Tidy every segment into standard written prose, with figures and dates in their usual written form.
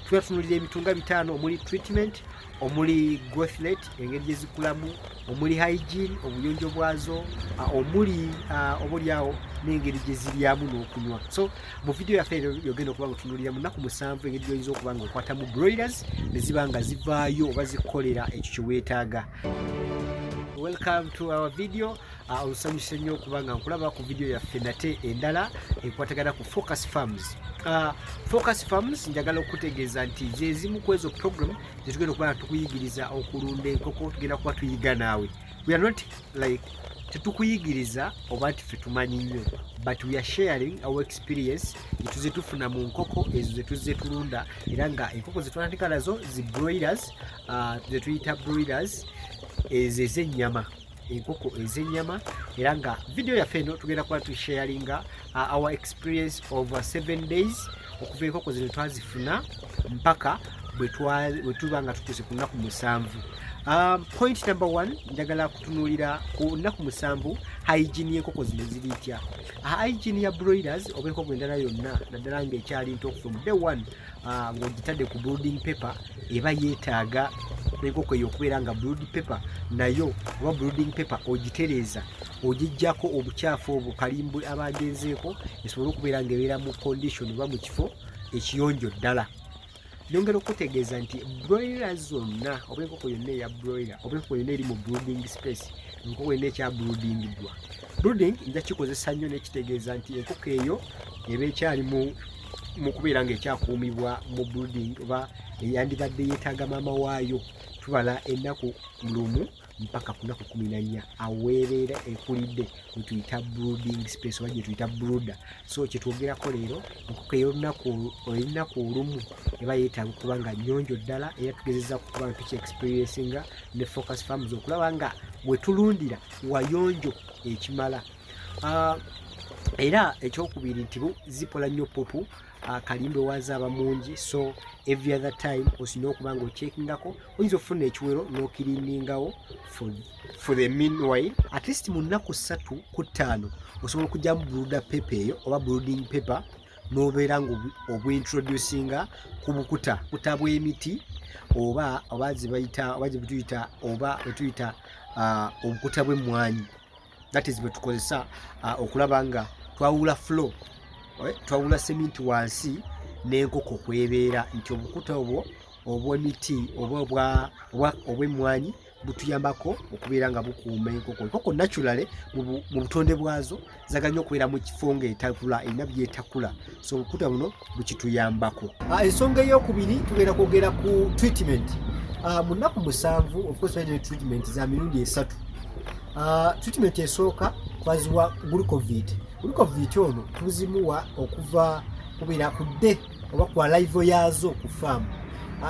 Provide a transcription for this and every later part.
tuba tunulira emitunga 5 omuli treatment, omuli growth rate engeri gye zikulamu, omuli hygiene obuyonjo bwazo, omuli obulyawo n'engeri gye ziryamu n'okunywa. So mu video yaffe yogenda okuba nga munaku 7 engeri gy'oyinza okuba nga okwatamu broilers ne ziba nga zivaayo oba zikolera ekyo kye weetaaga. Welcome to our video. Olusanyuse nnyo okuba nga nkulaba ku video yaffe nate endala ekwatagana ku Focus Farms. Focus Farms njagala okutegeeza nti ze zimu ku ezo program ze tugenda okuba tukuyigiriza okulunda enkoko, tugenda kuba tuyiga naawe. We are not like tetukuyigiriza oba nti ffe tumanyi nnyo, but we are sharing our experience etuze tufuna mu nkoko ezo ze tuzze tulunda, era nga enkoko ze twatandika nazo zi broilers, ze tuyita broilers ez'ennyama, enkoko ez'ennyama. Era nga video yaffe eno tugenda kuba tusharinga our experience over 7 days okuva enkoko zino twazifuna mpaka bwe tuba nga tutuuse ku nnaku 7. Point number 1, njagala kutunuulira ku nnaku 7 hygiene y'enkoko zino ziri ntya. Hygiene ya broilers oba enkoko endala yonna naddala ng'ekyali nto okuva mu day 1 ng'ogitadde ku brooding paper eba yeetaaga enkoko eyo okubeera nga brood paper nayo oba brooding paper ogitereeza, ogijjako obukyafu obwo kalimbu abagenzeeko esobole okubeera ng'ebeera mu condition oba mu kifo ekiyonjo ddala. Nyongera okutegeeza nti broilers zonna oba enkoko yonna eya broiler oba enkoko yonna eri mu brooding space, enkoko yonna ekya broodingidwa. Brooding nja kikozesa nnyo n'ekitegeeza nti enkoko eyo eba ekyali mu kubeera ng'ekyakuumibwa mu brooding oba eyandibadde yeetaaga maama waayo tubala ennaku 1 mpaka ku nnaku 14 aweebeera ekulidde we tuyita brooding space oba gye tuyita brooder. So kyetwogerako leero enkoko ey'olunaku 1 eba yeetaaga okuba nga nnyonjo ddala, era tugezezza kuba nga tuki-experiencinga ne Focus Farms okulaba nga bwe tulundira wayonjo ekimala. Era ekyokubiri nti zipola nnyo popu, kalimbe wazaaba mungi, so every other time osina okuba nga ocheckingako oyinza okufuna ekiwero n'okiriningawo for the meanwhile. At least mu nnaku 3 ku 5 osobola okujjamu brooder paper eyo oba brooding paper n'obeera nga obwintroducinga ku bukuta bw'emiti oba betuyita obukuta bw'emmwanyi. That is bwe tukozesa okulaba nga twawula flow, twawula cement wansi n'enkoko kwebeera nti obukuta obwo obw'emiti oba obw'emmwanyi butuyambako okubeera nga bukuuma enkoko. Enkoko naturally mu butonde bwazo zaganya okubeera mu kifo ng'etakula, erina byetakula, so obukuta buno bukituyambako. Ensonga ey'okubiri tugenda kwogera ku treatment. Mu nnaku 7 of course ne treatment za mirundi 3. Treatment esooka twaziwa glucovit. Glucovit ono tuzimuwa okuva kubeera ku dde oba ku arrival yaazo ku faamu.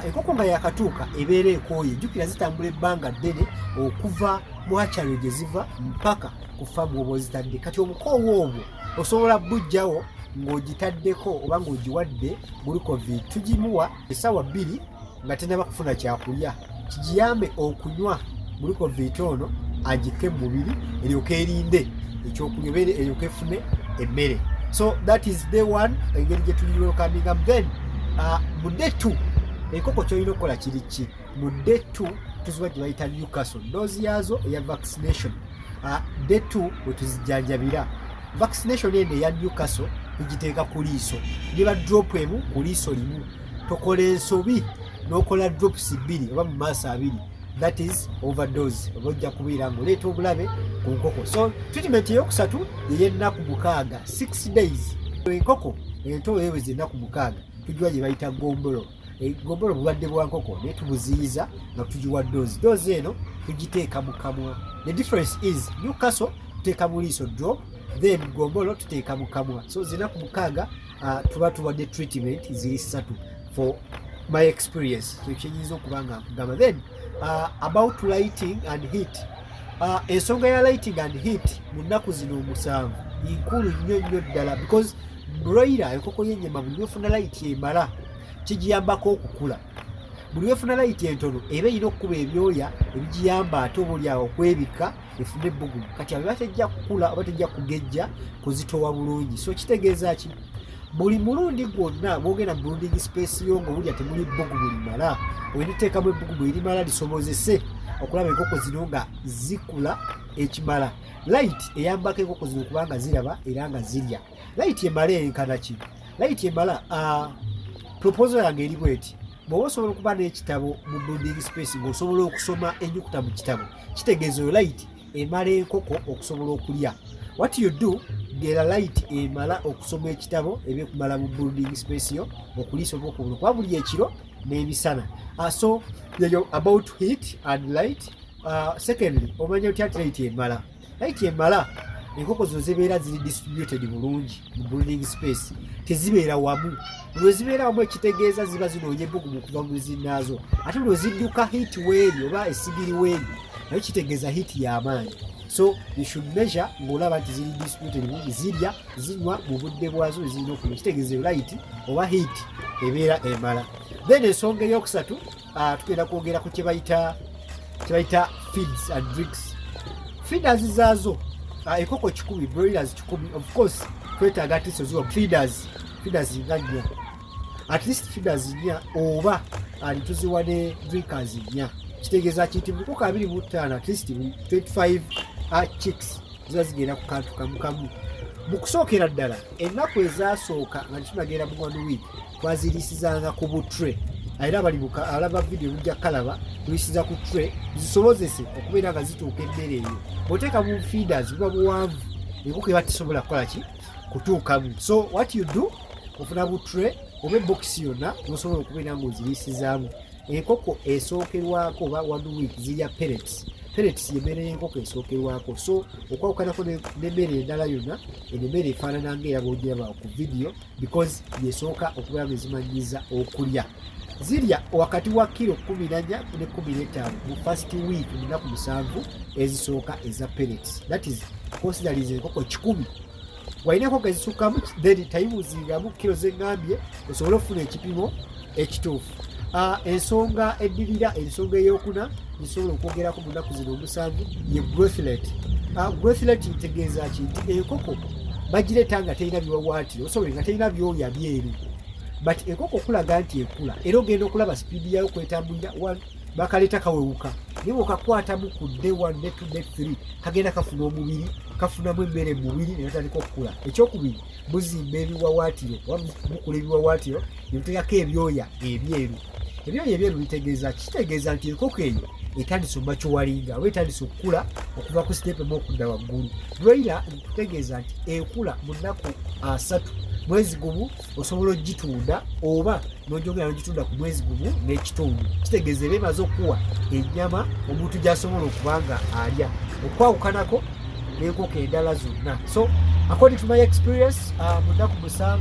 Enkoko nga yakatuuka ebeera ekooye, jjukira zitambula ebbanga ddene okuva mu hatchery gye ziva mpaka ku faamu oba ozitadde. Kati obukoowu obwo osobola bujjawo ng'ogitaddeko oba ng'ogiwadde glucovit. Tugimuwa essaawa 2 nga tennaba kufuna kyakulya, kigiyambe okunywa glucovit ono agike mu mubiri eryoke erinde ekyokulya eryoke efune emmere. So that is day 1 engeri gye tulirokandinga. Then mu day 2 enkoko kyolina okukola kiri ki? Mu day 2 tuziwa gye bayita Newcastle dose yaazo eya vaccination. Day 2 we tuzijjanjabira. Vaccination eno eya Newcastle tugiteeka ku liiso, niba drop emu ku liiso limu, tokola ensobi n'okola drops 2 oba mu maaso 2. That is overdose, oba ojja kubeera ng'oleeta obulabe ku nkoko. So treatment ey'okusatu ey'ennaku 6, 6 days. Enkoko ento eweze ennaku 6 tugiwa gye bayita gombolo. Gombolo bulwadde bwa nkoko naye tubuziyiza nga tugiwa dose. Dose eno tugiteeka mu kamwa. The difference is Newcastle tuteeka mu liiso drop, then gombolo tuteeka mu kamwa. So zinaku 6 tuba tuwadde treatment ziri 3 for my experience. So kyenyinza okuba nga nkugamba. Then about lighting and heat. Ensonga ya lighting and heat mu nnaku zino 7 nkulu nnyo ddala, because broiler enkoko y'ennyama buli lwefuna light emala kigiyambako okukula. Buli lwefuna light entono eba erina okukuba ebyoya ebigiyamba ate obalyawo okwebika efune ebbugumu. Kati aba tejja kukula oba tejja kugejja kuzitowa bulungi. So kitegeeza ki? buli mulundi gwonna bwogenda mu brooding space yo ng'owulira temuli bbugu bulimala weniteekamu ebbugu erimala lisobozese okulaba enkoko zino nga zikula ekimala. Light eyambako enkoko zino kubanga ziraba era nga zirya. Light emala enkana ki? Light emala proposal yange eri bweti, bw'oba osobola okuba n'ekitabo mu brooding space ng'osobola okusoma ennyukuta mu kitabo, kitegeeza oyo light emala enkoko okusobola okulya. What you do, gera light emala okusoma ekitabo ebyekumala mu brooding space yo okuliisa obwoko buno kuba buli ekiro n'emisana. So about heat and light. Secondly, omanya otya ati light emala. Light emala enkoko zino zibeera ziri distributed bulungi mu brooding space, tezibeera wamu. Lwe zibeera wamu ekitegeeza ziba zinoonya ebbugumu okuva mu zinnaazo, ate lwe zidduka heat weeri oba essigiri weeri nayo kitegeeza heat y'amaanyi. So you should measure ng'olaba nti ziri distributed bulungi, zirya zinywa mu budde bwazo ezirina okunywa, kitegeeza light oba heat ebeera emala. Then ensonga eyokusatu tugenda kwogera ku kye bayita feeds and drinks. Feeders zaazo enkoko 100, broilers 100, of course twetaaga at least oziwa feeders nga 4, at least feeders 4 oba tuziwa ne drinkers 4. Kitegeeza kiti mu nkoko 25 at least 25 chicks ziba zigenda ku kantu kamu. Mu kusookera ddala ennaku ezaasooka nga tunagenda mu 1 week twaziriisizanga ku butray. Era alaba video mujja kalaba tulisiza ku tray zisobozese okubeera nga zituuka emmere eyo. Bw'oteeka mu feeders buba buwanvu enkoko eba tisobola kukola ki kutuukamu. So what you do, ofuna bu tray oba ebokisi yonna nosobola okubeera ng'oziriisizaamu. Enkoko esookerwako oba 1 week zirya pellets. Pellets y'emmere y'enkoko esookerwako. So okwawukanako n'emmere endala yonna, emmere efaanana ng'era bw'ogiraba ku video because yesooka okubeera nga ezimanyiza okulya. Zirya wakati wa kilo 14 ne 15 mu first week mu nnaku 7 ezisooka eza pellets. That is considering enkoko 10. Walina enkoko ezisukkamu then tayibuzingamu kilo z'engambye osobola okufuna ekipimo ekituufu. Ensonga eddirira, ensonga ey'okuna nsobola okwogerako mu nnaku zino 7 ye growth rate. Growth rate ntegeeza ki? Nti enkoko bagireeta nga terina biwawaatiro, osobola nga terina byoya byeru, but enkoko okulaga nti ekula era ogenda okulaba speed yayo kwetambulira. Bakaleeta kawewuka naye bw'okakwatamu ku day 1, day 2, day 3 kagenda kafuna omubiri, kafunamu emmere mu mubiri ne batandika okukula. Ekyokubiri, buzimba ebiwawaatiro oba bukula ebiwawaatiro ne buteekako ebyoya ebyeru. Ebyoya ebyeru kitegeeza nti enkoko eyo etandise omakiwalinga oba etandise okukula okuva ku step emu okudda waggulu. Broiler nkutegeeza nti ekula mu nnaku 3 mwezi gumu osobola ogitunda oba n'ojongera n'ogitunda ku mwezi gumu n'ekitundu. Kitegeeza eba emaze okuwa ennyama omuntu gy'asobola okuba nga alya, okwawukanako n'enkoko endala zonna. So according to my experience mu nnaku 7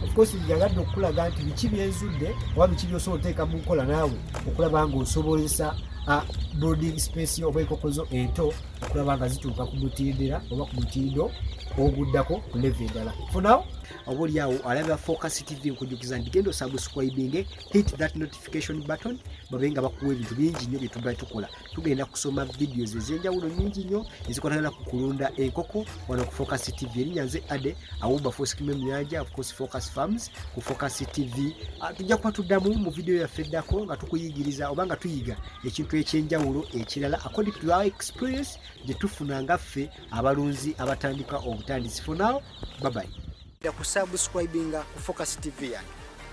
of course njagadde okulaga nti biki byenzudde oba biki by'osobola oteeka mu nkola naawe okulaba ng'osobozesa brooding space oba enkoko zo ento okulaba nga zituuka ku mutindera oba ku mutindo oguddako ku level endala. For now, obuli awo alaba Focus TV nkujjukiza nti genda subscribing, hit that notification button babe nga bakuwa ebintu bingi nnyo bye tuba tukola. Tugenda kusoma videos ez'enjawulo nnyingi nnyo ezikwatagana ku kulunda enkoko wano ku Focus TV. Erinnya nze Ade Awumba Fosikime Muyanja, of course Focus Farms ku Focus TV. Tujja kuba tuddamu mu video yaffe eddako nga tukuyigiriza oba nga tuyiga ekintu ekyenjawulo ekirala according to our experience gye tufuna nga ffe abalunzi abatandika obutandisi. For now, bye bye. Kusubscribinga ku Focus TV yange.